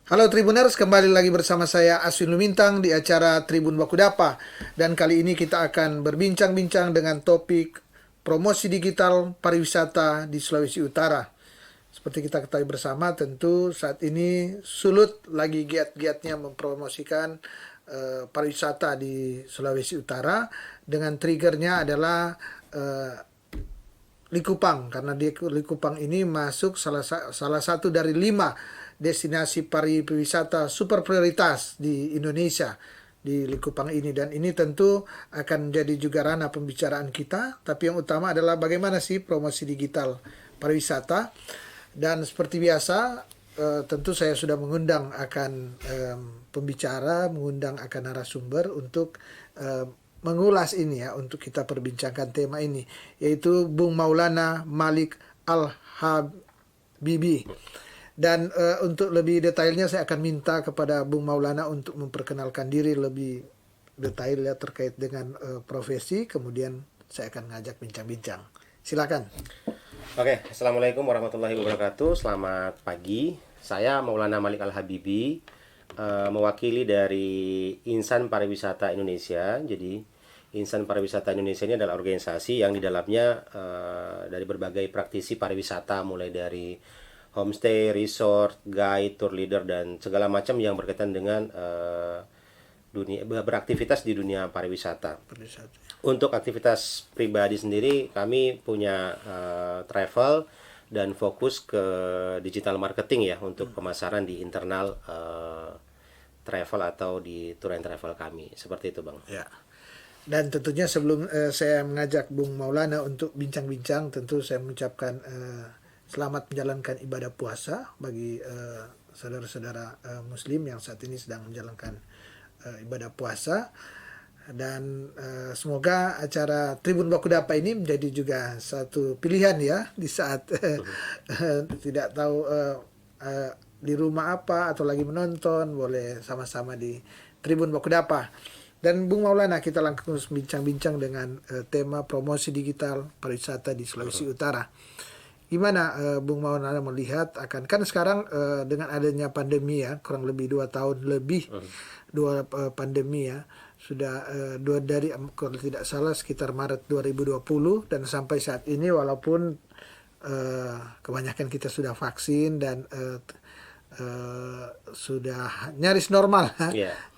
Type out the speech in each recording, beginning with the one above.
Halo Tribuners, kembali lagi bersama saya Aswin Lumintang di acara Tribun Bakudapa. Dan kali ini kita akan berbincang-bincang dengan topik promosi digital pariwisata di Sulawesi Utara. Seperti kita ketahui bersama, tentu saat ini sulut lagi giat-giatnya mempromosikan pariwisata di Sulawesi Utara. Dengan triggernya adalah Likupang, karena di Likupang ini masuk salah satu dari 5 destinasi pariwisata super prioritas di Indonesia di Likupang ini, dan ini tentu akan jadi juga ranah pembicaraan kita. Tapi yang utama adalah bagaimana sih promosi digital pariwisata. Dan seperti biasa, tentu saya sudah mengundang akan pembicara, mengundang akan narasumber untuk mengulas ini ya, untuk kita perbincangkan tema ini, yaitu Bung Maulana Malik Al-Habibi. Dan untuk lebih detailnya saya akan minta kepada Bung Maulana untuk memperkenalkan diri lebih detail ya terkait dengan profesi, kemudian saya akan ngajak bincang-bincang. Silakan. Oke, Assalamualaikum warahmatullahi wabarakatuh. Selamat pagi. Saya Maulana Malik Al-Habibi, mewakili dari Insan Pariwisata Indonesia. Jadi Insan Pariwisata Indonesia ini adalah organisasi yang di dalamnya dari berbagai praktisi pariwisata, mulai dari homestay, resort, guide, tour leader, dan segala macam yang berkaitan dengan beraktivitas di dunia pariwisata. Untuk aktivitas pribadi sendiri, kami punya travel dan fokus ke digital marketing ya, untuk pemasaran di internal travel atau di tour and travel kami. Seperti itu, Bang. Ya. Dan tentunya sebelum saya mengajak Bung Maulana untuk bincang-bincang, tentu saya mengucapkan selamat menjalankan ibadah puasa bagi saudara-saudara Muslim yang saat ini sedang menjalankan ibadah puasa. Dan semoga acara Tribun Bakudapa ini menjadi juga satu pilihan ya di saat tidak tahu di rumah apa atau lagi menonton, boleh sama-sama di Tribun Bakudapa. Dan Bung Maulana, kita langsung bincang-bincang dengan tema promosi digital pariwisata di Sulawesi Utara. Gimana Bung Maulana melihat kan sekarang dengan adanya pandemi ya, kurang lebih 2 tahun lebih pandemi ya, sudah dari kalau tidak salah sekitar Maret 2020, dan sampai saat ini walaupun kebanyakan kita sudah vaksin dan sudah nyaris normal,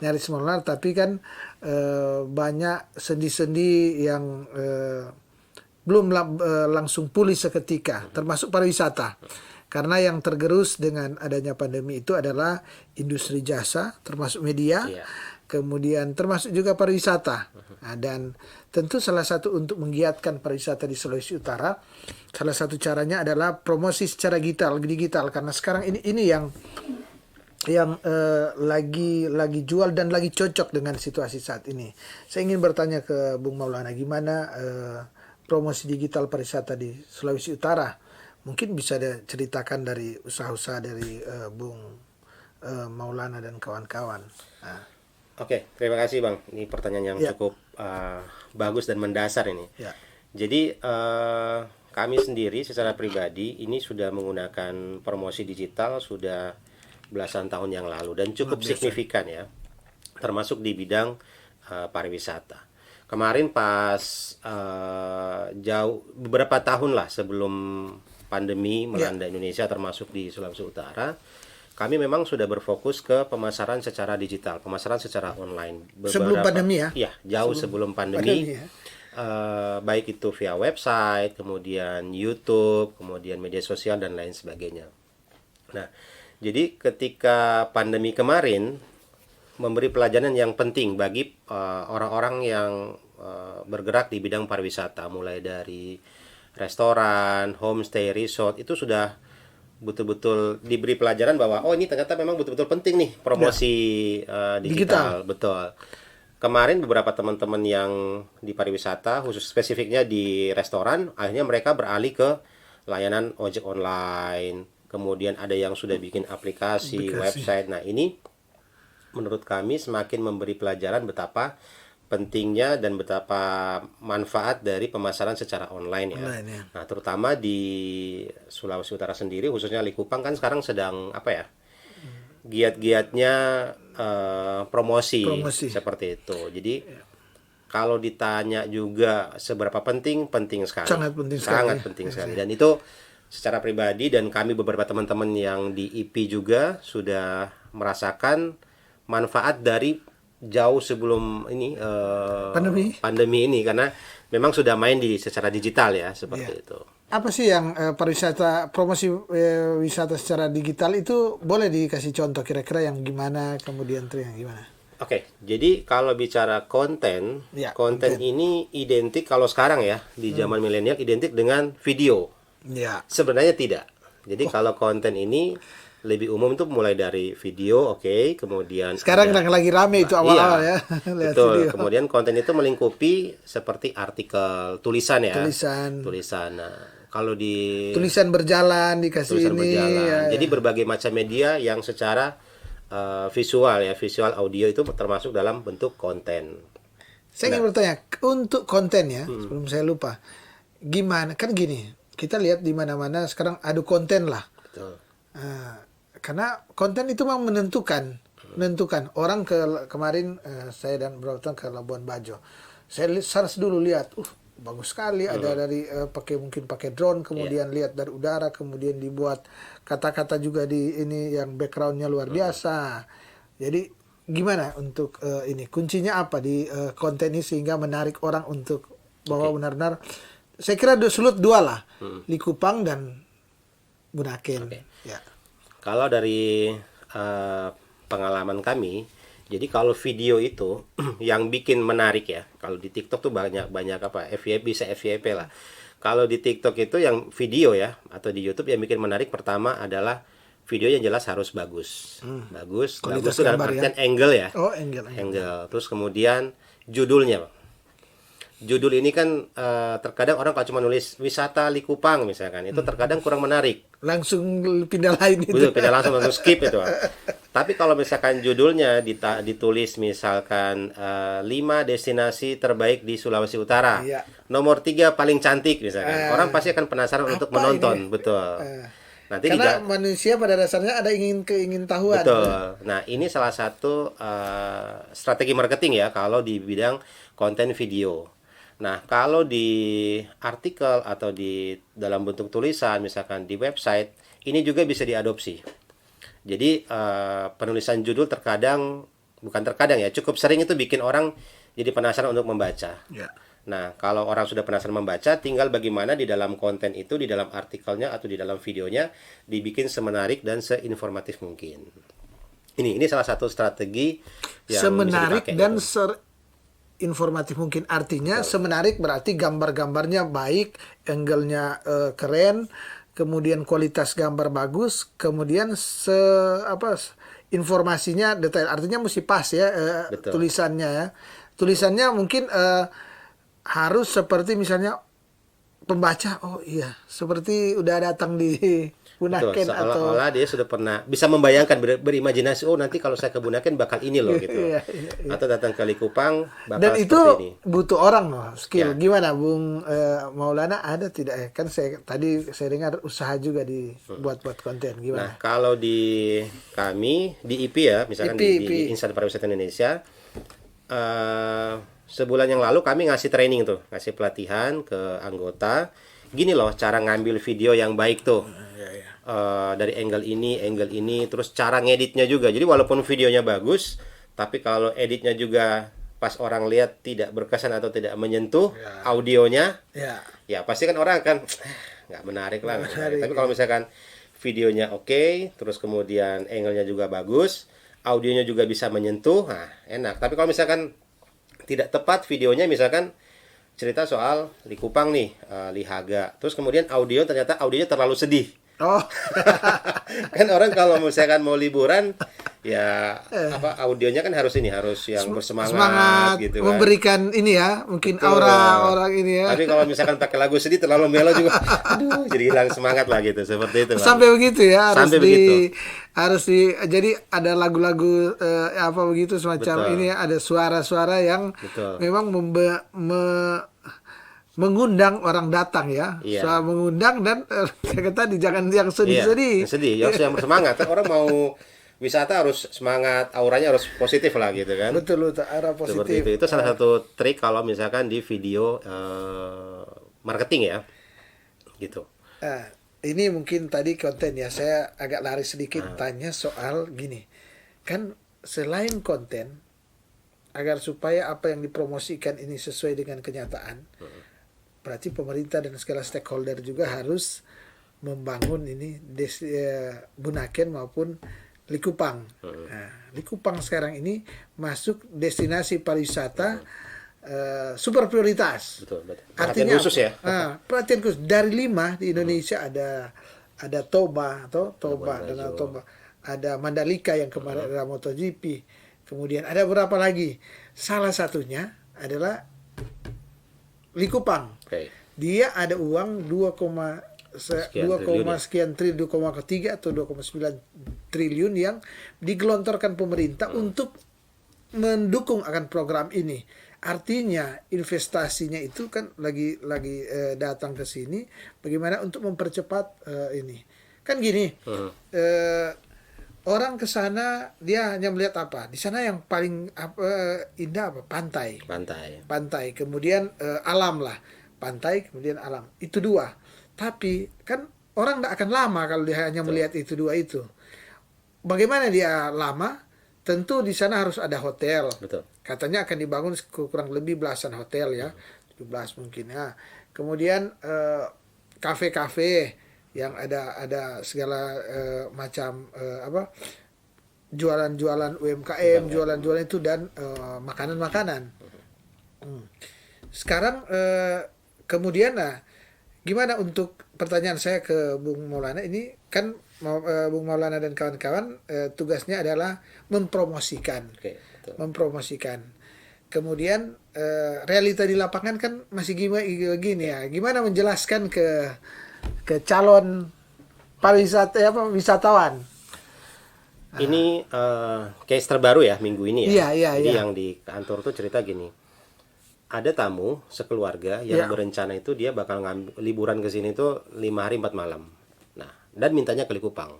nyaris normal, tapi kan banyak sendi-sendi yang belum langsung pulih seketika, termasuk pariwisata. Karena yang tergerus dengan adanya pandemi itu adalah industri jasa, termasuk media, kemudian termasuk juga pariwisata. Nah, dan tentu salah satu untuk menggiatkan pariwisata di Sulawesi Utara, salah satu caranya adalah promosi secara digital, karena sekarang ini yang lagi jual dan lagi cocok dengan situasi saat ini. Saya ingin bertanya ke Bung Maulana, gimana promosi digital pariwisata di Sulawesi Utara? Mungkin bisa diceritakan dari usaha-usaha dari Bung Maulana dan kawan-kawan. Nah. Oke, terima kasih Bang. Ini pertanyaan yang cukup bagus dan mendasar ini. Ya. Jadi kami sendiri secara pribadi ini sudah menggunakan promosi digital sudah belasan tahun yang lalu dan cukup signifikan ya, termasuk di bidang pariwisata. Kemarin pas beberapa tahun lah sebelum pandemi melanda Indonesia, termasuk di Sulawesi Utara, kami memang sudah berfokus ke pemasaran secara digital, pemasaran secara online. Sebelum pandemi ya? Iya, jauh sebelum pandemi ya. Baik itu via website, kemudian YouTube, kemudian media sosial dan lain sebagainya. Nah, jadi ketika pandemi kemarin memberi pelajaran yang penting bagi orang-orang yang bergerak di bidang pariwisata, mulai dari restoran, homestay, resort, itu sudah betul-betul diberi pelajaran bahwa ini ternyata memang betul-betul penting nih promosi digital. Betul. Kemarin beberapa teman-teman yang di pariwisata, khusus spesifiknya di restoran, akhirnya mereka beralih ke layanan ojek online. Kemudian ada yang sudah bikin aplikasi. Website. Nah, ini menurut kami semakin memberi pelajaran betapa pentingnya dan betapa manfaat dari pemasaran secara online ya. Nah, terutama di Sulawesi Utara sendiri, khususnya Likupang kan sekarang sedang giat-giatnya promosi Promosi. seperti itu. Jadi kalau ditanya juga seberapa penting, penting sekali. Sangat penting sekali. Sangat penting sekali. Dan itu secara pribadi dan kami beberapa teman-teman yang di IP juga sudah merasakan manfaat dari jauh sebelum ini pandemi ini, karena memang sudah main di secara digital ya seperti itu. Apa sih yang pariwisata, promosi wisata secara digital itu boleh dikasih contoh kira-kira yang gimana, kemudian tuh yang gimana? Oke, jadi kalau bicara konten, Ya, konten ini identik kalau sekarang ya di zaman milenial identik dengan video. Ya. Sebenarnya tidak. Jadi kalau konten ini lebih umum itu mulai dari video, oke, kemudian Sekarang ada- lagi rame itu awal-awal ya. Lihat betul. video. Kemudian konten itu melingkupi seperti artikel, tulisan ya. Tulisan. Nah, kalau di Tulisan berjalan dikasih tulisan ini. berjalan. Ya, Jadi berbagai macam media yang secara visual ya, visual audio itu termasuk dalam bentuk konten. Saya ingin bertanya, untuk konten ya, sebelum saya lupa, gimana? Kan gini, kita lihat di mana-mana sekarang adu konten lah. Betul. Karena konten itu memang menentukan orang kemarin saya dan beberapa tahun ke Labuan Bajo. Saya search dulu lihat, bagus sekali ada dari mungkin pakai drone, kemudian lihat dari udara, kemudian dibuat kata-kata juga di ini yang backgroundnya luar biasa. Jadi gimana untuk ini kuncinya apa di konten ini sehingga menarik orang untuk bahwa benar-benar saya kira sulut dua lah, Likupang dan Bunaken. Ya. Kalau dari pengalaman kami, jadi kalau video itu yang bikin menarik ya. Kalau di TikTok tuh banyak apa FYP, bisa FYP lah. Kalau di TikTok itu yang video ya, atau di YouTube yang bikin menarik pertama adalah video yang jelas harus bagus. Bagus Kualitas itu dalam gambar ya? artian angle ya. Oh, angle. Angle. Terus kemudian judulnya, Bang. Judul ini kan terkadang orang kalau cuma nulis wisata Likupang misalkan, itu terkadang kurang menarik. Langsung pindah lain itu. Betul, pindah langsung skip itu. Tapi kalau misalkan judulnya ditulis misalkan 5 destinasi terbaik di Sulawesi Utara. Iya. Nomor 3 paling cantik misalkan. Orang pasti akan penasaran untuk menonton, ini? betul. Nanti Karena manusia pada dasarnya ada keingin tahuan. betul. Nah, ini salah satu strategi marketing ya kalau di bidang konten video. Nah, kalau di artikel atau di dalam bentuk tulisan, misalkan di website, ini juga bisa diadopsi. Jadi, penulisan judul bukan terkadang ya, cukup sering itu bikin orang jadi penasaran untuk membaca. Ya. Nah, kalau orang sudah penasaran membaca, tinggal bagaimana di dalam konten itu, di dalam artikelnya atau di dalam videonya, dibikin semenarik dan seinformatif mungkin. Ini salah satu strategi yang Semenarik bisa dipakai dan itu. informatif mungkin, artinya semenarik berarti gambar-gambarnya baik, angle-nya keren, kemudian kualitas gambar bagus, kemudian informasinya detail, artinya mesti pas ya Betul. tulisannya ya. Tulisannya mungkin harus seperti misalnya pembaca, oh iya seperti udah datang di Betul, Bunaken atau seolah-olah dia sudah pernah bisa membayangkan, berimajinasi, oh nanti kalau saya ke Bunaken bakal ini loh gitu. Iya. Atau datang ke Likupang bakal dan itu seperti ini. butuh orang loh, skill. Ya. Gimana Bung Maulana, ada tidak ya? Kan tadi saya dengar usaha juga buat konten. Nah, Gimana? kalau di kami di IP ya, misalkan di Insan Pariwisata Indonesia, sebulan yang lalu kami ngasih training tuh, ngasih pelatihan ke anggota. Gini loh cara ngambil video yang baik tuh. Dari angle ini, terus cara ngeditnya juga. Jadi walaupun videonya bagus, tapi kalau editnya juga pas orang lihat tidak berkesan atau tidak menyentuh audionya, ya pasti kan orang akan nggak menarik lah. Tapi kalau misalkan videonya oke, terus kemudian angle-nya juga bagus, audionya juga bisa menyentuh, nah enak. Tapi kalau misalkan tidak tepat videonya, misalkan cerita soal Likupang nih, Lihaga, terus kemudian ternyata audionya terlalu sedih. Oh, Kan orang kalau misalkan mau liburan ya audionya kan harus yang bersemangat gitu kan. memberikan ini ya, mungkin Betul. aura orang ini ya. Tapi kalau misalkan pakai lagu sedih terlalu melo juga, aduh jadi hilang semangat lah gitu, seperti itu. Bang. Sampai begitu ya, Sampai jadi ada lagu-lagu apa begitu semacam Betul. ini, ada suara-suara yang Betul. memang mengundang orang datang ya. Iya. Soal mengundang dan kayak tadi jangan yang Iya, sedih-sedih. yang sedih, harus yang bersemangat. Kan orang wisata harus semangat, auranya harus positif lah gitu kan. Betul, arah Seperti positif. itu salah satu trik kalau misalkan di video marketing ya, gitu. Nah, ini mungkin tadi konten ya, saya agak lari sedikit tanya soal gini. Kan selain konten, agar supaya apa yang dipromosikan ini sesuai dengan kenyataan, berarti pemerintah dan segala stakeholder juga harus membangun ini Bunaken maupun Likupang. Nah, Likupang sekarang ini masuk destinasi pariwisata super prioritas. Betul. Artinya Perhatian khusus ya. perhatian khusus dari 5 di Indonesia ada Toba Danau Toba, ada Mandalika yang kemarin adalah MotoGP, kemudian ada berapa lagi? Salah satunya adalah Likupang. Oke. Dia ada uang 2, Sekian triliun ya. 2,3 atau 2,9 triliun yang digelontorkan pemerintah untuk mendukung akan program ini. Artinya investasinya itu kan lagi datang ke sini bagaimana untuk mempercepat ini. Kan gini, orang ke sana dia hanya melihat apa? Di sana yang paling indah apa? Pantai. Kemudian alam lah. Pantai, kemudian alam. Itu 2. Tapi kan orang tidak akan lama kalau dia hanya melihat itu 2 itu. Bagaimana dia lama? Tentu di sana harus ada hotel. Betul. Katanya akan dibangun kurang lebih belasan hotel ya, 17 mungkin ya. Kemudian kafe-kafe yang ada segala macam jualan-jualan UMKM, jualan-jualan itu dan makanan-makanan. Sekarang kemudian gimana untuk pertanyaan saya ke Bung Maulana ini kan Bung Maulana dan kawan-kawan tugasnya adalah mempromosikan. Oke, betul. Mempromosikan. Kemudian realita di lapangan kan masih gini ya. Gimana menjelaskan ke calon wisatawan? Ini case terbaru ya minggu ini ya. Iya. Jadi yang di kantor tuh cerita gini. Ada tamu sekeluarga yang berencana itu dia bakal liburan ke sini tuh 5 hari 4 malam. Nah, dan mintanya ke Likupang.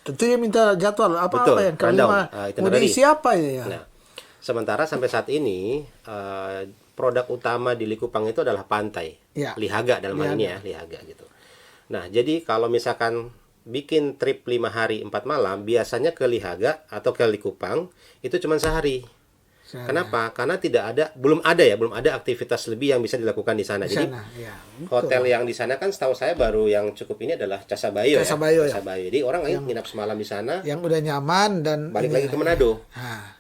Tentu dia minta jadwal apa yang rundown, mau diisi apa ini ya. Nah, sementara sampai saat ini produk utama di Likupang itu adalah pantai. Ya. Lihaga dalam hal ini ya, Lihaga gitu. Nah, jadi kalau misalkan bikin trip 5 hari 4 malam, biasanya ke Lihaga atau ke Likupang itu cuma sehari. Kenapa? Karena belum ada aktivitas lebih yang bisa dilakukan di sana. Jadi hotel yang di sana kan setahu saya baru yang cukup ini adalah Casabayo. Ya. Jadi orang nginap semalam di sana. Yang udah nyaman dan balik lagi ke Manado.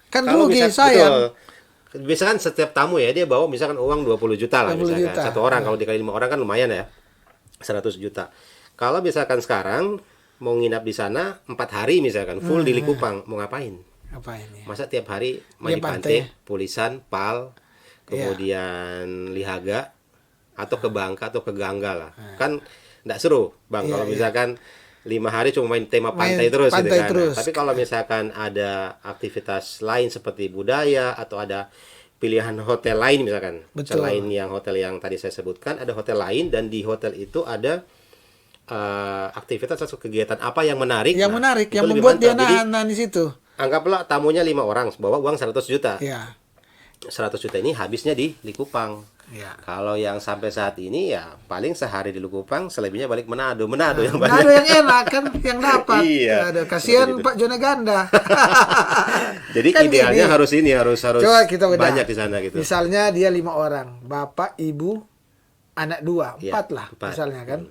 Kan rugi sayang. Misalkan setiap tamu ya dia bawa misalkan uang 20 juta lah 20 misalkan. juta. Satu orang kalau dikali 5 orang kan lumayan ya. 100 juta. Kalau misalkan sekarang mau nginap di sana 4 hari misalkan full di Likupang, mau ngapain? Apa ini? Masa tiap hari main di pantai, Pulisan, Pal, kemudian Lihaga, atau ke Bangka atau ke Gangga lah. Kan enggak seru, Bang, kalau misalkan 5 hari cuma main tema pantai terus gitu kan. Nah, tapi kalau misalkan ada aktivitas lain seperti budaya atau ada pilihan hotel lain misalkan. Selain yang hotel yang tadi saya sebutkan, ada hotel lain dan di hotel itu ada aktivitas atau kegiatan apa yang menarik. Yang menarik, yang membuat dia nahan di situ. Anggaplah tamunya 5 orang, bawa uang 100 juta. Iya. 100 juta ini habisnya di Likupang. Ya. Kalau yang sampai saat ini ya paling sehari di Likupang, selebihnya balik Manado yang banyak. Manado yang enak kan yang dapat. Iya. Kasihan Pak Jona Ganda. Jadi kan idealnya gini, harus coba kita banyak di sana gitu. Misalnya dia 5 orang, bapak, ibu, anak 2, 4 lah 4. misalnya kan.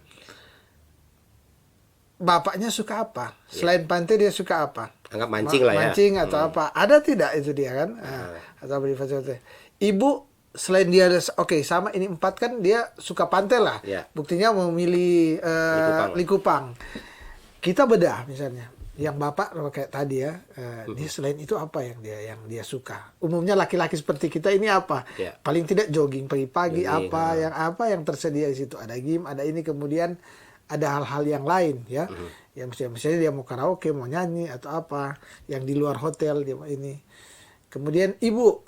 Bapaknya suka apa? Selain pantai dia suka apa? Anggap mancing lah ya. Mancing atau apa? Ada tidak itu dia kan? Atau beri Ibu selain dia sama ini 4 kan dia suka pantai lah. Buktinya memilih Likupang. Kita bedah misalnya. Yang bapak kayak tadi ya, dia selain itu apa yang dia suka? Umumnya laki-laki seperti kita ini apa? Paling tidak jogging pagi-pagi, apa yang tersedia di situ. Ada gym, ada ini, kemudian ada hal-hal yang lain ya. Yang misalnya dia mau karaoke, mau nyanyi atau apa, yang di luar hotel dia mau ini. Kemudian ibu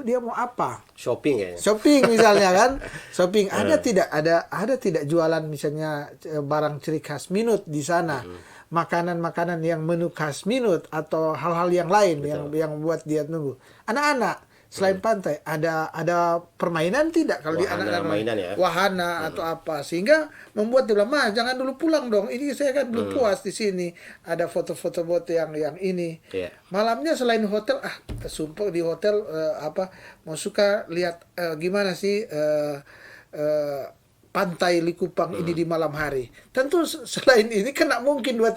dia mau apa? Shopping ya. Shopping misalnya kan. Shopping ada tidak jualan misalnya barang ciri khas Minut di sana. makanan-makanan yang menu khas minut atau hal-hal yang lain yang buat dia nunggu. Anak-anak selain pantai ada permainan tidak kalau di Wahana anak-anak mainan ya. wahana atau apa sehingga membuat dia bilang, "Ma, jangan dulu pulang dong. Ini saya kan belum puas di sini. Ada foto-foto bot yang ini." Iya. Malamnya selain hotel, sumpah di hotel mau suka lihat gimana sih pantai Likupang ini di malam hari. Tentu selain ini kan nggak mungkin 5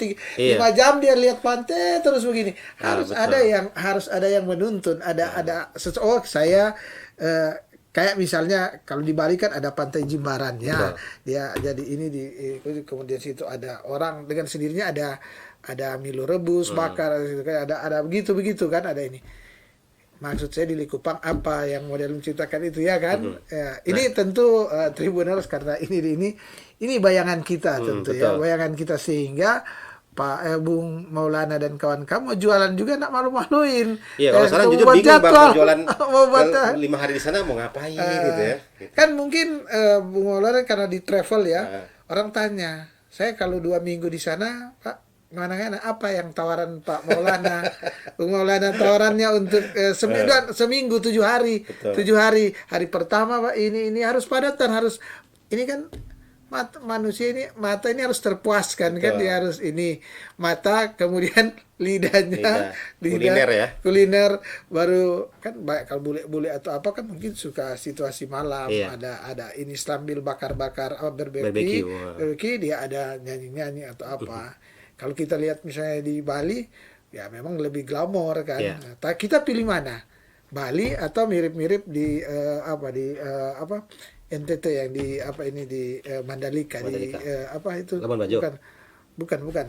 jam dia lihat pantai terus begini. Harus betul. ada yang menuntun, ada saya kayak misalnya kalau di Bali kan ada pantai Jimbaran ya. Betul. Dia jadi ini kemudian situ ada orang dengan sendirinya ada Milo rebus, bakar gitu kan ada begitu kan ada ini. Maksud saya di Likupang apa yang model menciptakan itu ya kan? Ya, ini tentu Tribuners karena ini bayangan kita tentu ya, betul. bayangan kita sehingga Pak Bung Maulana dan kawan-kawan mau jualan juga nak malu-maluin. Iya, kalau sekarang jujur buat bingung Bang, jadwal. mau jualan Mau buat, 5 hari di sana mau ngapain gitu ya. Kan mungkin Bung Maulana karena di travel ya, orang tanya, saya kalau 2 minggu di sana, Pak, mana apa yang tawaran Pak Maulana? Bung Maulana tawarannya untuk seminggu 7 hari. Betul. 7 hari. Hari pertama Pak ini harus padatan, harus ini kan manusia ini mata ini harus terpuaskan kan, dia harus ini mata kemudian lidahnya kuliner ya, kuliner baru kan baik kalau bule-bule atau apa kan mungkin suka situasi malam ada ini sambil bakar-bakar barbecue dia ada nyanyi-nyanyi atau apa. Kalau kita lihat misalnya di Bali ya memang lebih glamor kan. Nah, kita pilih mana? Bali atau mirip-mirip di NTT yang di Mandalika. Di apa itu? Labuan Bajo. Bukan.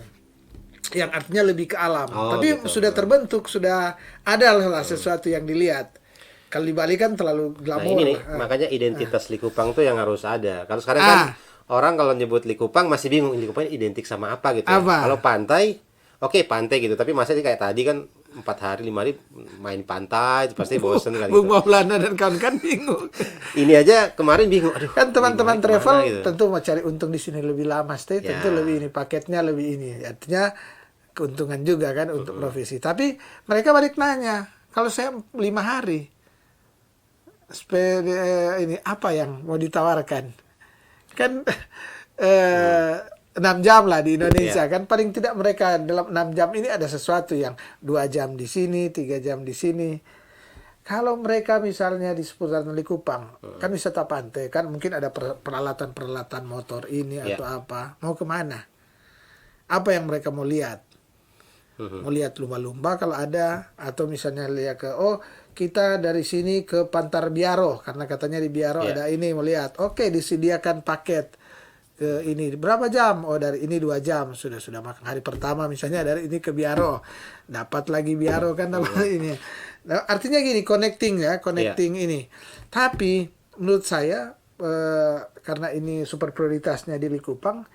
Yang artinya lebih ke alam. Tapi gitu. Sudah terbentuk, sudah ada lah sesuatu yang dilihat. Kalau di Bali kan terlalu glamor. Nah, ini nih, makanya identitas Likupang tuh yang harus ada. Kalau sekarang kan orang kalau nyebut Likupang masih bingung Likupang identik sama apa gitu. Kalau pantai, oke, pantai gitu. Tapi masa kayak tadi kan 4 hari 5 hari main pantai pasti bosen kali. Bung Maulana dan kawan-kawan bingung. Ini aja kemarin bingung. Aduh. Kan teman-teman travel gitu. tentu mau cari untung di sini lebih lama stay, tentu lebih ini paketnya lebih ini. Artinya keuntungan juga kan untuk profesi. Tapi mereka balik nanya, kalau saya 5 hari ini apa yang mau ditawarkan? Kan 6 jam lah di Indonesia kan paling tidak mereka dalam 6 jam ini ada sesuatu yang 2 jam di sini, 3 jam di sini. Kalau mereka misalnya di seputaran Likupang kan wisata pantai kan mungkin ada peralatan motor ini atau apa, mau kemana? Apa yang mereka mau lihat? Mau lihat lumba-lumba kalau ada, atau misalnya lihat ke kita dari sini ke Pantar Biaro karena katanya di Biaro ada ini mau lihat. Oke, disediakan paket ke ini berapa jam? Dari ini 2 jam sudah makan hari pertama misalnya dari ini ke Biaro dapat lagi Biaro kan ini. Nah, artinya gini connecting ini. Tapi menurut saya karena ini super prioritasnya di Likupang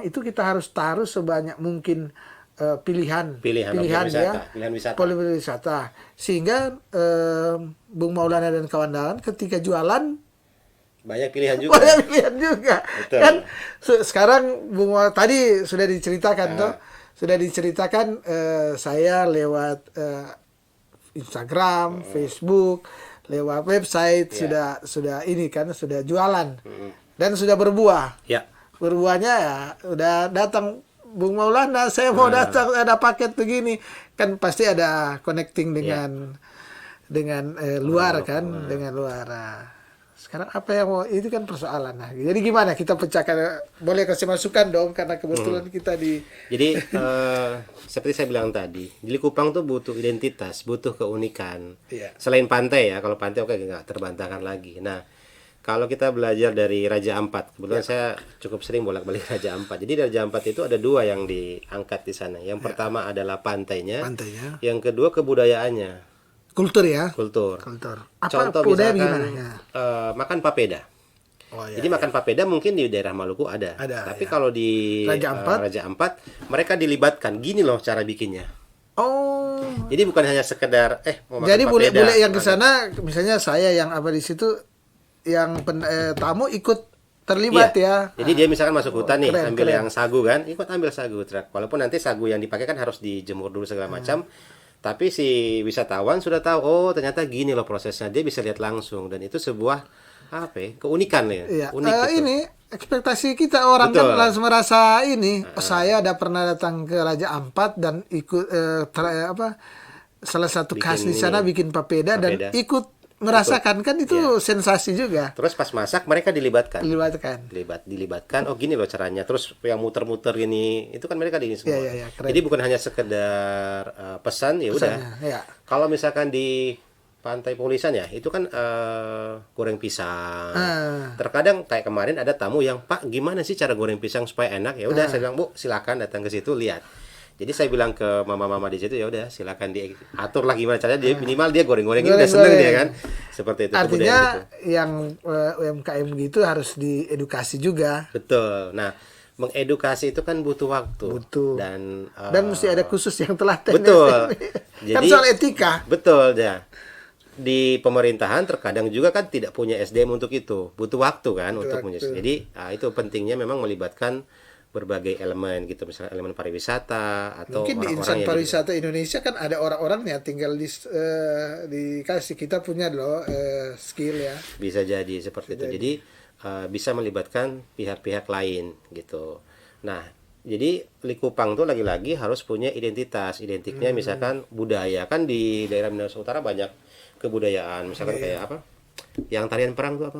itu kita harus taruh sebanyak mungkin pilihan wisata sehingga Bung Maulana dan kawan-kawan ketika jualan banyak pilihan juga. Betul. Kan sekarang Bung tadi sudah diceritakan saya lewat Instagram, Facebook, lewat website sudah ini kan sudah jualan dan sudah berbuah. Berbuahnya ya udah datang Bung Maulana, saya mau datang ada paket begini kan pasti ada connecting dengan luar kan dengan luar. Sekarang apa yang mau itu kan persoalan. Nah, jadi gimana kita pecahkan? Boleh kasih masukan dong karena kebetulan kita di. Jadi seperti saya bilang tadi, di Likupang tuh butuh identitas, butuh keunikan. Selain pantai ya, kalau pantai nggak terbantahkan lagi. Nah, kalau kita belajar dari Raja Ampat, kebetulan saya cukup sering bolak-balik Raja Ampat. Jadi di Raja Ampat itu ada 2 yang diangkat di sana. Yang pertama adalah pantainya. Yang kedua kebudayaannya. Kultur ya. Kultur. Apa contoh misalkan makan papeda. Jadi makan papeda mungkin di daerah Maluku ada. Tapi kalau di Raja Ampat mereka dilibatkan. Gini loh cara bikinnya. Jadi bukan hanya sekedar mau makan jadi papeda. bule yang ke sana misalnya saya yang apa di situ yang tamu ikut terlibat ya. Jadi dia misalkan masuk hutan nih, keren, ambil keren. yang sagu kan, ikut ambil sagu truk. Walaupun nanti sagu yang dipakai kan harus dijemur dulu segala macam. Tapi si wisatawan sudah tahu, oh ternyata gini loh prosesnya. Dia bisa lihat langsung dan itu sebuah apa ya, keunikan ya, Iya, unik gitu. ini ekspektasi kita orang Betul. kan langsung merasa ini. Saya ada pernah datang ke Raja Ampat dan ikut salah satu khas Bikin di sana ini, bikin papeda dan papeda. ikut merasakan kan itu sensasi juga. Terus pas masak mereka dilibatkan. Dilibatkan. Dilibatkan, oh gini loh caranya. Terus yang muter-muter gini itu kan mereka di ini semua. Iya, keren. Jadi bukan hanya sekedar pesan ya udah. Pesannya, ya. Kalau misalkan di Pantai Polisan ya itu kan goreng pisang. Terkadang kayak kemarin ada tamu yang, Pak gimana sih cara goreng pisang supaya enak? Ya udah saya bilang, Bu silakan datang ke situ lihat. Jadi saya bilang ke mama-mama di situ, ya udah silakan diatur lah gimana caranya, dia minimal dia goreng-goreng udah seneng dia kan. Seperti itu. Artinya kebudayaan gitu. yang UMKM gitu harus diedukasi juga. Betul. Nah, mengedukasi itu kan butuh waktu. Butuh. Dan Mesti ada khusus yang telaten. betul. Kan soal etika. Betul ya. Di pemerintahan terkadang juga kan tidak punya SDM untuk itu. Butuh waktu kan untuk waktu. Jadi itu pentingnya memang melibatkan berbagai elemen gitu, misalnya elemen pariwisata atau Mungkin di orang-orang insan yang pariwisata Indonesia kan ada orang-orangnya tinggal dikasih kita punya loh skill ya. bisa jadi seperti itu. Jadi bisa melibatkan pihak-pihak lain gitu. Nah, jadi Likupang tuh lagi-lagi harus punya identitas. Identiknya misalkan budaya kan di daerah Minahasa Utara banyak kebudayaan. Misalkan kayak apa? Yang tarian perang tuh apa?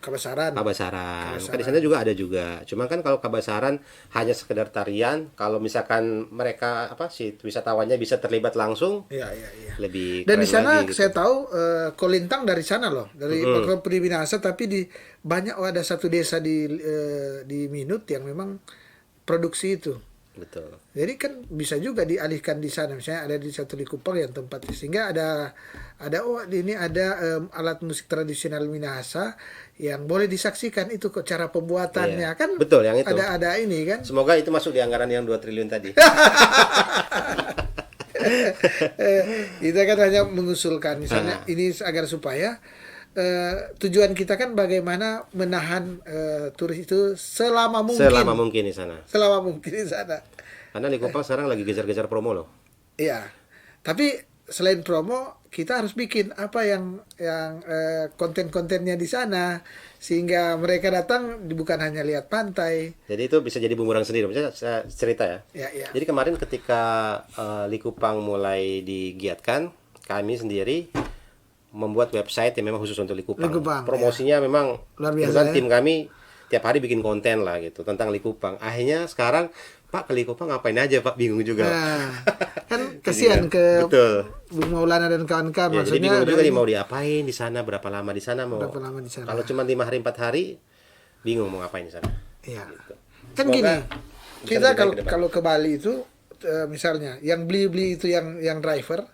Kabasaran. Kabasaran. Kan di sana juga ada juga. Cuma kan kalau Kabasaran hanya sekedar tarian, kalau misalkan mereka si wisatawannya bisa terlibat langsung, Iya. lebih Dan keren di sana lagi, gitu. saya tahu Kolintang dari sana loh, dari Puri Minahasa, tapi di banyak ada satu desa di Minut yang memang produksi itu. Betul. Jadi kan bisa juga dialihkan di sana, misalnya ada di satu Likupang yang tempatnya, sehingga ada ini ada alat musik tradisional Minahasa yang boleh disaksikan itu kok cara pembuatannya kan. Betul, yang itu. Ada ini kan. Semoga itu masuk di anggaran yang 2 triliun tadi. Kita kan hanya mengusulkan misalnya ini agar supaya tujuan kita kan bagaimana menahan turis itu selama mungkin. Selama mungkin di sana. Selama mungkin di sana. Karena Likupang sekarang lagi gejar-gejar promo loh. Iya. Tapi selain promo, kita harus bikin apa yang konten-kontennya di sana sehingga mereka datang bukan hanya lihat pantai. Jadi itu bisa jadi bumerang sendiri. Misalnya saya cerita ya. Ya. Jadi kemarin ketika Likupang mulai digiatkan, kami sendiri membuat website yang memang khusus untuk Likupang. Promosinya memang luar biasa. Tim kami tiap hari bikin konten lah gitu tentang Likupang. Akhirnya sekarang Pak ke Likupang ngapain aja Pak, bingung juga. Nah, kan kasihan ke Betul. Bung Maulana dan kawan-kawan. Ya, jadi bingung juga nih mau diapain di sana, berapa lama di sana mau. Berapa lama di sana. Kalau cuma 5 hari 4 hari bingung mau ngapain di sana. Iya. Gitu. Kan Semoga gini, bisa kita lebih baik ke depan. kalau ke Bali itu misalnya yang beli itu yang driver,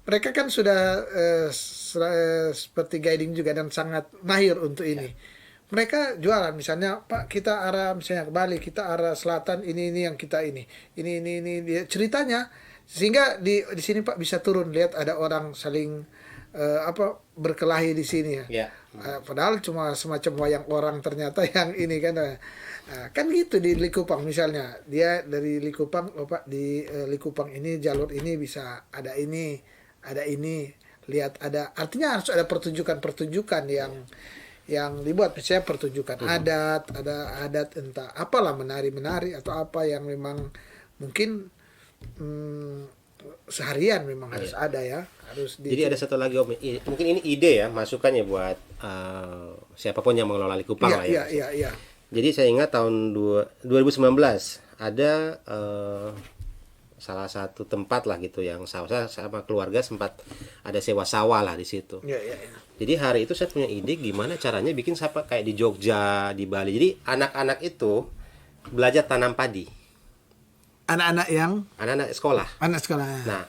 mereka kan sudah seperti guiding juga dan sangat mahir untuk ini. Mereka jualan misalnya, Pak kita arah misalnya ke Bali, kita arah selatan ini yang kita ini dia ceritanya sehingga di sini Pak bisa turun lihat ada orang saling berkelahi di sini ya. Padahal cuma semacam wayang orang ternyata yang ini kan. Kan gitu di Likupang misalnya dia dari Likupang, Pak di Likupang ini jalur ini bisa ada ini lihat ada, artinya harus ada pertunjukan yang dibuat misalnya pertunjukan adat, ada adat entah apalah menari atau apa yang memang mungkin seharian memang harus ada ya. Jadi ada satu lagi Om, mungkin ini ide ya, masukannya buat siapapun yang mengelola Likupang lah ya. Iya. Jadi saya ingat tahun 2019 ada salah satu tempat lah gitu yang saya sama keluarga sempat ada sewa sawah lah di situ. Iya. Jadi hari itu saya punya ide gimana caranya bikin sapa kayak di Jogja, di Bali. Jadi anak-anak itu belajar tanam padi. Anak-anak sekolah. Anak sekolah. Nah,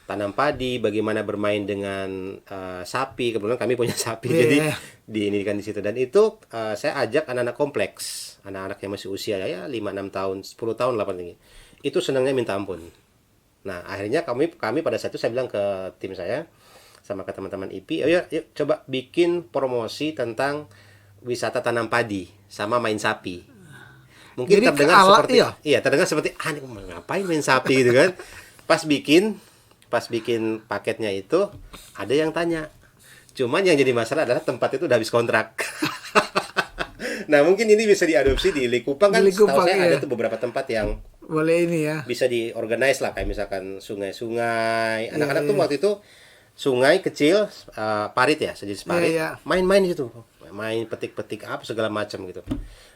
tanam padi, bagaimana bermain dengan sapi. Kebetulan kami punya sapi, jadi diinikan di situ. Dan itu saya ajak anak-anak kompleks, anak-anak yang masih usia ya 5-6 tahun, 10 tahun lah paling. Itu senangnya minta ampun. Nah, akhirnya kami pada saat itu saya bilang ke tim saya sama ke teman-teman IP, yuk coba bikin promosi tentang wisata tanam padi sama main sapi. Mungkin Jadi terdengar ala, seperti iya. iya, terdengar seperti ini ngapain main sapi gitu kan. Pas bikin paketnya itu ada yang tanya. Cuman yang jadi masalah adalah tempat itu udah habis kontrak. Nah, mungkin ini bisa diadopsi di Likupang Di kan, setahu Likupang, saya iya. ada tuh beberapa tempat yang Boleh ini ya. bisa diorganize lah, kayak misalkan sungai-sungai. Iya, Anak-anak tuh iya. waktu itu sungai kecil, parit ya, sejenis Iya, parit, iya. main-main gitu, main petik-petik apa segala macam gitu.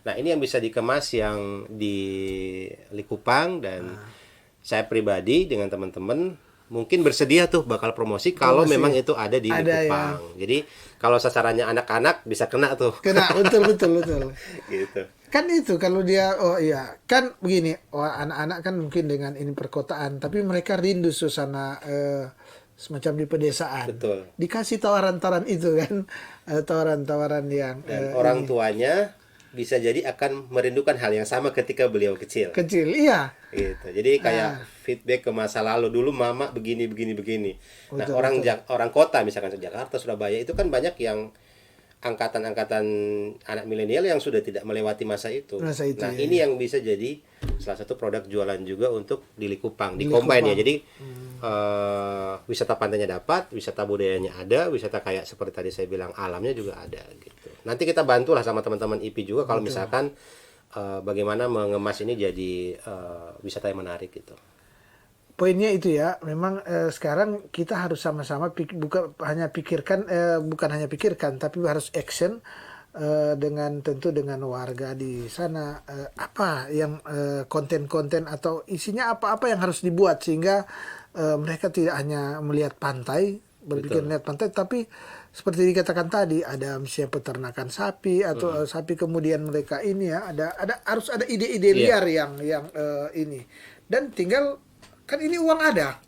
Nah, ini yang bisa dikemas yang di Likupang, dan saya pribadi dengan teman-teman mungkin bersedia tuh bakal promosi kalau Promosi. memang itu ada di Ada ya. Likupang. Jadi kalau sasarannya anak-anak bisa kena tuh. Kena, betul, betul, betul. Gitu. Kan itu kalau dia, oh iya, kan begini, oh, anak-anak kan mungkin dengan ini perkotaan, tapi mereka rindu suasana semacam di pedesaan. Betul. Dikasih tawaran-tawaran itu kan, tawaran-tawaran yang Dan orang ini. tuanya bisa jadi akan merindukan hal yang sama ketika beliau kecil. Kecil, iya. Gitu. Jadi kayak feedback ke masa lalu, dulu mama begini begini begini. Nah, Betul, orang betul. orang kota misalkan Jakarta, Surabaya itu kan banyak yang angkatan-angkatan anak milenial yang sudah tidak melewati masa itu. Masa itu, Nah, ya, ini ya. yang bisa jadi salah satu produk jualan juga untuk di Likupang, Di di Combine ya. Likupang. Jadi wisata pantainya dapat, wisata budayanya ada, wisata kayak seperti tadi saya bilang alamnya juga ada gitu. Nanti kita bantulah sama teman-teman IP juga kalau misalkan bagaimana mengemas ini jadi wisata yang menarik gitu. Poinnya itu ya, memang sekarang kita harus sama-sama bukan hanya pikirkan, bukan hanya pikirkan, tapi harus action dengan tentu dengan warga di sana, apa yang konten-konten atau isinya apa-apa yang harus dibuat sehingga mereka tidak hanya melihat pantai, berpikir Betul. melihat pantai, tapi seperti dikatakan tadi ada misalnya peternakan sapi atau sapi, kemudian mereka ini ya ada harus ada ide-ide Iya. liar yang ini, dan tinggal kan ini uang ada.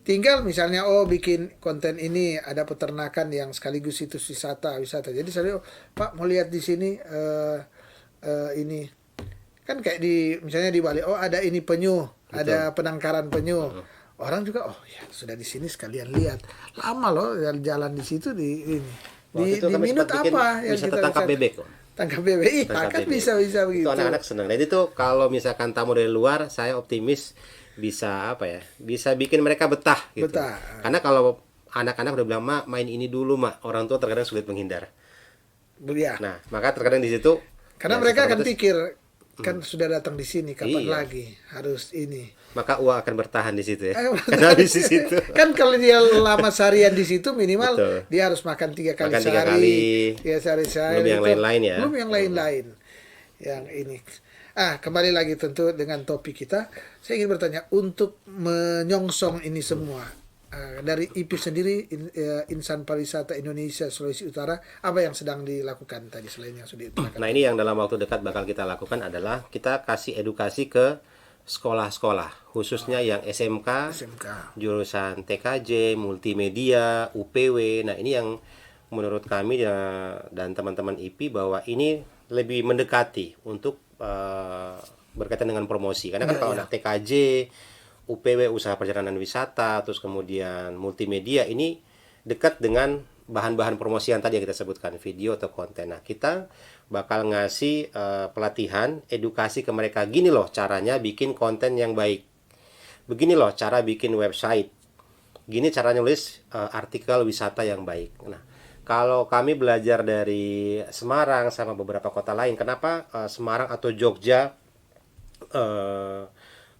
Tinggal misalnya bikin konten ini ada peternakan yang sekaligus itu wisata. Jadi saya Pak mau lihat di sini ini kan kayak di misalnya di Bali ada ini penyu, ada penangkaran penyu. Orang juga ya sudah di sini sekalian lihat. Lama loh jalan di situ di ini. Waktu itu Di kami minut sempat bikin apa yang wisata kita tangkap bisa bebek kok. tangkap bebek. Tangkap Kan bebek. bisa begitu. Itu anak-anak senang. Jadi tuh kalau misalkan tamu dari luar, saya optimis bisa apa ya? Bisa bikin mereka betah gitu. Betah. Karena kalau anak-anak udah bilang, "Mak, main ini dulu, Mak." Orang tua terkadang sulit menghindar. Ya. Nah, maka terkadang di situ Karena ya, mereka setelah akan itu, pikir kan sudah datang di sini, kapan Iya. lagi harus ini. maka uang akan bertahan di situ ya. Karena habis di situ. Kan kalau dia lama seharian di situ minimal Betul. dia harus makan 3 kali Makan 3 sehari, kali. 3 sehari Belum yang itu. lain-lain ya. Belum yang lain-lain. Yang ini. Kembali lagi tentu dengan topik kita. Saya ingin bertanya, untuk menyongsong ini semua, dari IP sendiri, Insan Pariwisata Indonesia Sulawesi Utara, apa yang sedang dilakukan tadi selain yang sudah dilakukan? Nah, ini yang dalam waktu dekat bakal kita lakukan adalah kita kasih edukasi ke sekolah-sekolah, khususnya yang SMK, SMK. jurusan TKJ, multimedia, UPW. Nah, ini yang menurut kami dan teman-teman IP bahwa ini lebih mendekati untuk berkaitan dengan promosi. Karena kan kalau anak TKJ, UPW, usaha perjalanan wisata, terus kemudian multimedia, ini dekat dengan bahan-bahan promosi yang tadi yang kita sebutkan, video atau konten. Nah, kita bakal ngasih pelatihan, edukasi ke mereka. Gini loh caranya bikin konten yang baik. Begini loh cara bikin website. Gini cara nulis artikel wisata yang baik. Nah, kalau kami belajar dari Semarang sama beberapa kota lain, kenapa Semarang atau Jogja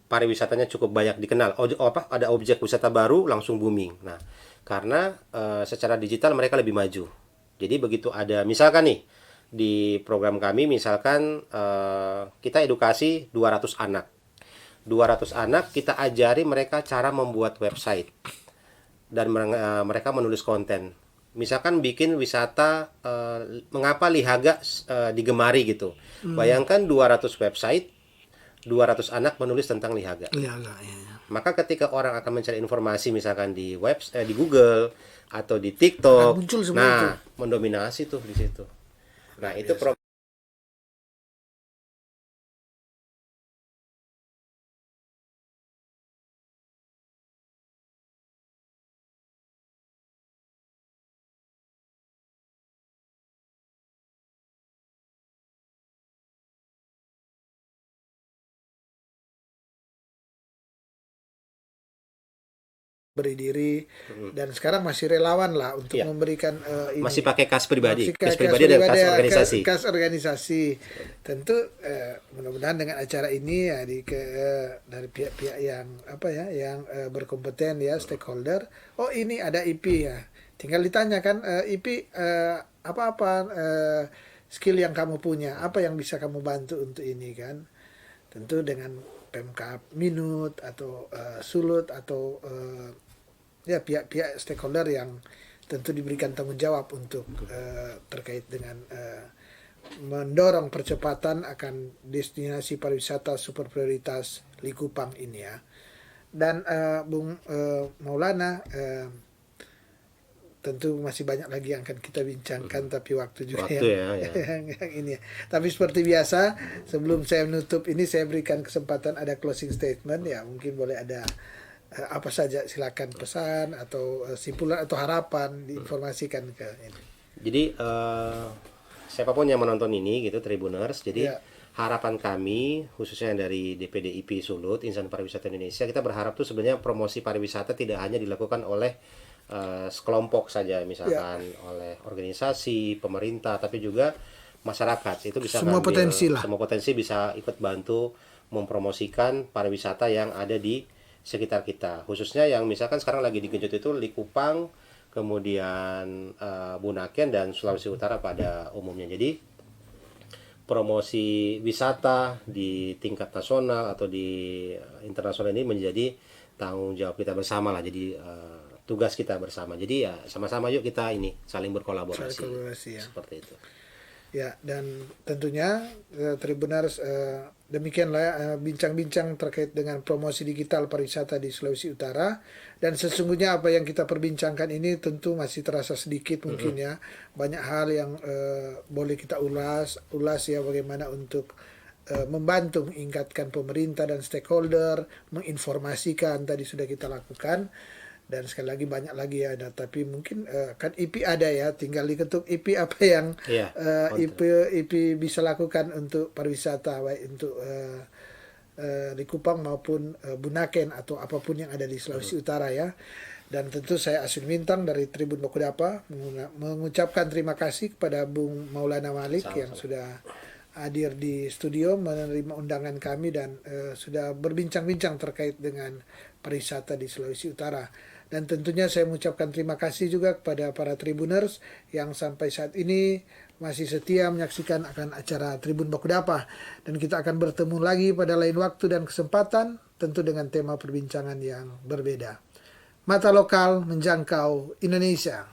pariwisatanya cukup banyak dikenal? Ada objek wisata baru langsung booming. Nah, karena secara digital mereka lebih maju. Jadi begitu ada misalkan nih di program kami misalkan kita edukasi 200 anak. 200 anak kita ajari mereka cara membuat website dan mereka menulis konten. Misalkan bikin wisata mengapa Lihaga digemari gitu. Bayangkan 200 website, 200 anak menulis tentang Lihaga. Iya, ya. Maka ketika orang akan mencari informasi misalkan di di Google atau di TikTok, Akan muncul semua itu. mendominasi tuh di situ. Nah, itu beri diri dan sekarang masih relawan lah untuk Iya. memberikan ini. Masih pakai kas pribadi. Masih Kas pribadi dan kas organisasi. kas organisasi. Tentu mudah-mudahan dengan acara ini ya dari pihak-pihak yang apa ya yang berkompeten ya stakeholder. Oh ini ada IP ya. Tinggal ditanyakan IP apa-apa skill yang kamu punya, apa yang bisa kamu bantu untuk ini kan. Tentu dengan Pemkab Minut atau Sulut atau ya pihak-pihak stakeholder yang tentu diberikan tanggung jawab untuk terkait dengan mendorong percepatan akan destinasi pariwisata super prioritas Likupang ini ya. Dan Bung Maulana tentu masih banyak lagi yang akan kita bincangkan tapi waktu juga Waktu ya. yang ini ya. Tapi seperti biasa sebelum saya menutup ini saya berikan kesempatan ada closing statement ya, mungkin boleh ada apa saja silakan pesan atau simpulan atau harapan diinformasikan ke ini. Jadi siapapun yang menonton ini gitu Tribuners, jadi Ya. harapan kami khususnya dari DPDIP Sulut, Insan Pariwisata Indonesia, kita berharap tuh sebenarnya promosi pariwisata tidak hanya dilakukan oleh sekelompok saja, misalkan oleh organisasi, pemerintah, tapi juga masyarakat. Itu bisa Semua potensi lah. semua potensi bisa ikut bantu mempromosikan pariwisata yang ada di sekitar kita. Khususnya yang misalkan sekarang lagi digenjot itu Likupang, kemudian Bunaken dan Sulawesi Utara pada umumnya. Jadi promosi wisata di tingkat nasional atau di internasional ini menjadi tanggung jawab kita bersama lah. Jadi tugas kita bersama. Jadi ya sama-sama yuk kita ini saling berkolaborasi. Kolaborasi, ya. Seperti itu. Ya, dan tentunya Tribuners demikianlah bincang-bincang terkait dengan promosi digital pariwisata di Sulawesi Utara, dan sesungguhnya apa yang kita perbincangkan ini tentu masih terasa sedikit mungkin ya. Banyak hal yang boleh kita ulas ya, bagaimana untuk membantu meningkatkan pemerintah dan stakeholder, menginformasikan tadi sudah kita lakukan. Dan sekali lagi banyak lagi ya ada, tapi mungkin kan IP ada ya, tinggal diketuk IP apa yang IP bisa lakukan untuk pariwisata, baik untuk Likupang maupun Bunaken atau apapun yang ada di Sulawesi Utara ya. Dan tentu saya Asun Mintang dari Tribun Bakudapa mengucapkan terima kasih kepada Bung Maulana Malik yang sudah hadir di studio menerima undangan kami dan sudah berbincang-bincang terkait dengan pariwisata di Sulawesi Utara. Dan tentunya saya mengucapkan terima kasih juga kepada para Tribuners yang sampai saat ini masih setia menyaksikan akan acara Tribun Bakudapa. Dan kita akan bertemu lagi pada lain waktu dan kesempatan, tentu dengan tema perbincangan yang berbeda. Mata lokal menjangkau Indonesia.